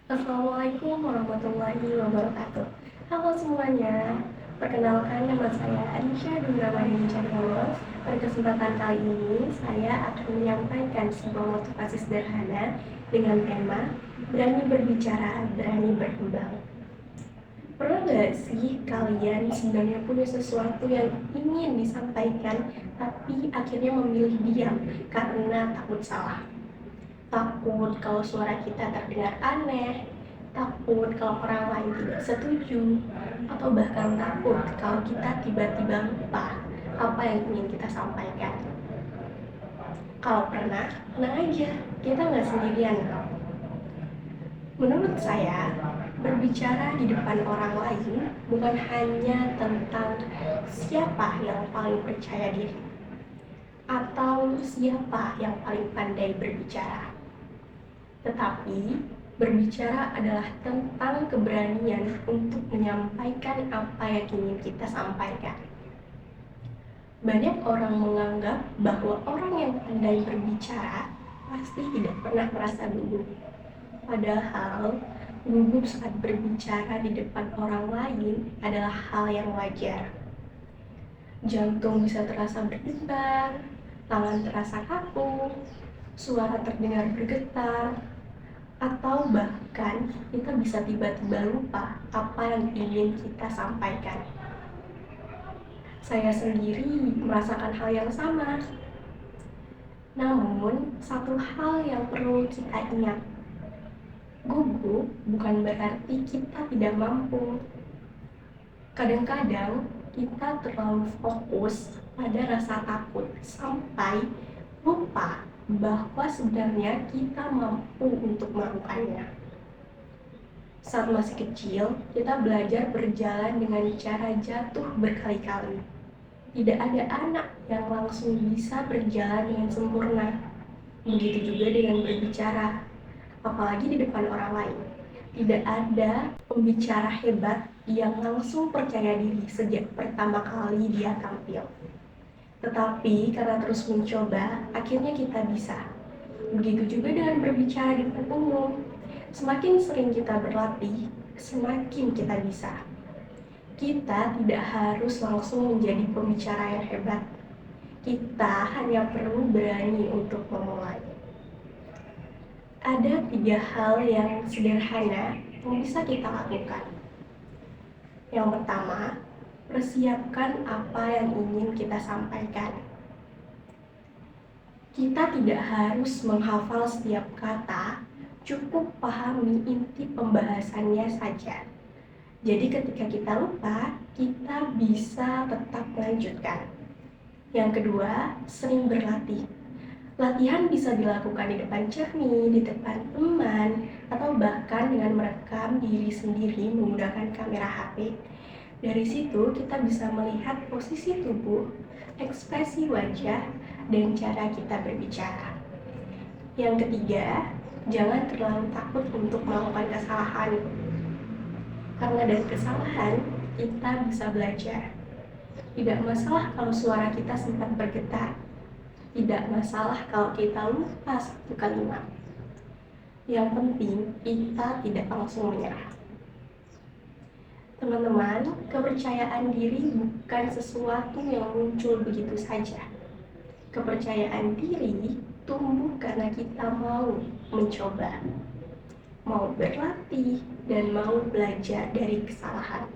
Assalamualaikum warahmatullahi wabarakatuh. Halo semuanya, perkenalkan nama saya Anisha Duramani Cahyono. Pada kesempatan kali ini, saya akan menyampaikan sebuah motivasi sederhana dengan tema berani berbicara, berani berkembang. Pernah nggak sih kalian sebenarnya punya sesuatu yang ingin disampaikan, tapi akhirnya memilih diam karena takut salah? Takut kalau suara kita terdengar aneh, takut kalau orang lain tidak setuju, atau bahkan takut kalau kita tiba-tiba lupa apa yang ingin kita sampaikan. Kalau pernah, tenang aja, kita nggak sendirian kok. Menurut saya, berbicara di depan orang lain bukan hanya tentang siapa yang paling percaya diri, atau siapa yang paling pandai berbicara. Tetapi, berbicara adalah tentang keberanian untuk menyampaikan apa yang ingin kita sampaikan. Banyak orang menganggap bahwa orang yang pandai berbicara pasti tidak pernah merasa gugup. Padahal, gugup saat berbicara di depan orang lain adalah hal yang wajar. Jantung bisa terasa berdebar, tangan terasa kaku, suara terdengar bergetar, atau bahkan kita bisa tiba-tiba lupa apa yang ingin kita sampaikan. Saya sendiri merasakan hal yang sama. Namun, satu hal yang perlu kita ingat, gugup bukan berarti kita tidak mampu. Kadang-kadang kita terlalu fokus pada rasa takut sampai lupa bahwa sebenarnya kita mampu untuk melakukannya. Saat masih kecil, kita belajar berjalan dengan cara jatuh berkali-kali. Tidak ada anak yang langsung bisa berjalan dengan sempurna. Begitu juga dengan berbicara, apalagi di depan orang lain. Tidak ada pembicara hebat yang langsung percaya diri sejak pertama kali dia tampil. Tetapi karena terus mencoba, akhirnya kita bisa. Begitu juga dengan berbicara di depan umum. Semakin sering kita berlatih, semakin kita bisa. Kita tidak harus langsung menjadi pembicara yang hebat. Kita hanya perlu berani untuk memulai. Ada 3 hal yang sederhana yang bisa kita lakukan. Yang pertama, persiapkan apa yang ingin kita sampaikan. Kita tidak harus menghafal setiap kata, cukup pahami inti pembahasannya saja. Jadi ketika kita lupa, kita bisa tetap melanjutkan. Yang kedua, sering berlatih. Latihan bisa dilakukan di depan cermin, di depan teman, atau bahkan dengan merekam diri sendiri menggunakan kamera HP. Dari situ kita bisa melihat posisi tubuh, ekspresi wajah, dan cara kita berbicara. Yang ketiga, jangan terlalu takut untuk melakukan kesalahan. Karena dari kesalahan, kita bisa belajar. Tidak masalah kalau suara kita sempat bergetar. Tidak masalah kalau kita lupa satu kalimat. Yang penting, kita tidak langsung menyerah. Teman-teman, kepercayaan diri bukan sesuatu yang muncul begitu saja. Kepercayaan diri tumbuh karena kita mau mencoba, mau berlatih, dan mau belajar dari kesalahan.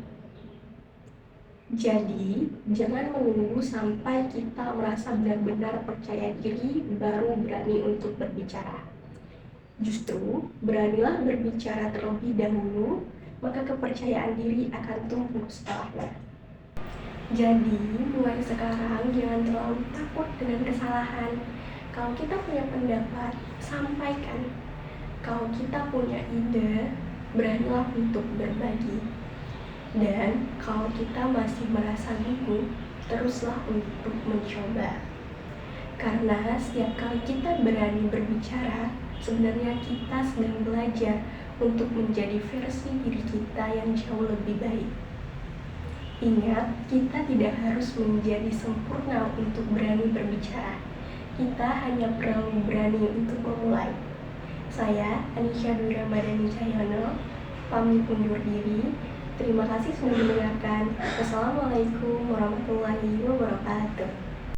Jadi, jangan menunggu sampai kita merasa benar-benar percaya diri baru berani untuk berbicara. Justru, beranilah berbicara terlebih dahulu, maka kepercayaan diri akan tumbuh setelahnya. Jadi, mulai sekarang jangan terlalu takut dengan kesalahan. Kalau kita punya pendapat, sampaikan. Kalau kita punya ide, beranilah untuk berbagi. Dan kalau kita masih merasa gugup, teruslah untuk mencoba. Karena setiap kali kita berani berbicara, sebenarnya kita sedang belajar untuk menjadi versi diri kita yang jauh lebih baik. Ingat, kita tidak harus menjadi sempurna untuk berani berbicara. Kita hanya perlu berani untuk memulai. Saya, Anisha Dwi Ramadhani Cahyono, pamit undur diri. Terima kasih sudah mendengarkan. Wassalamualaikum warahmatullahi wabarakatuh.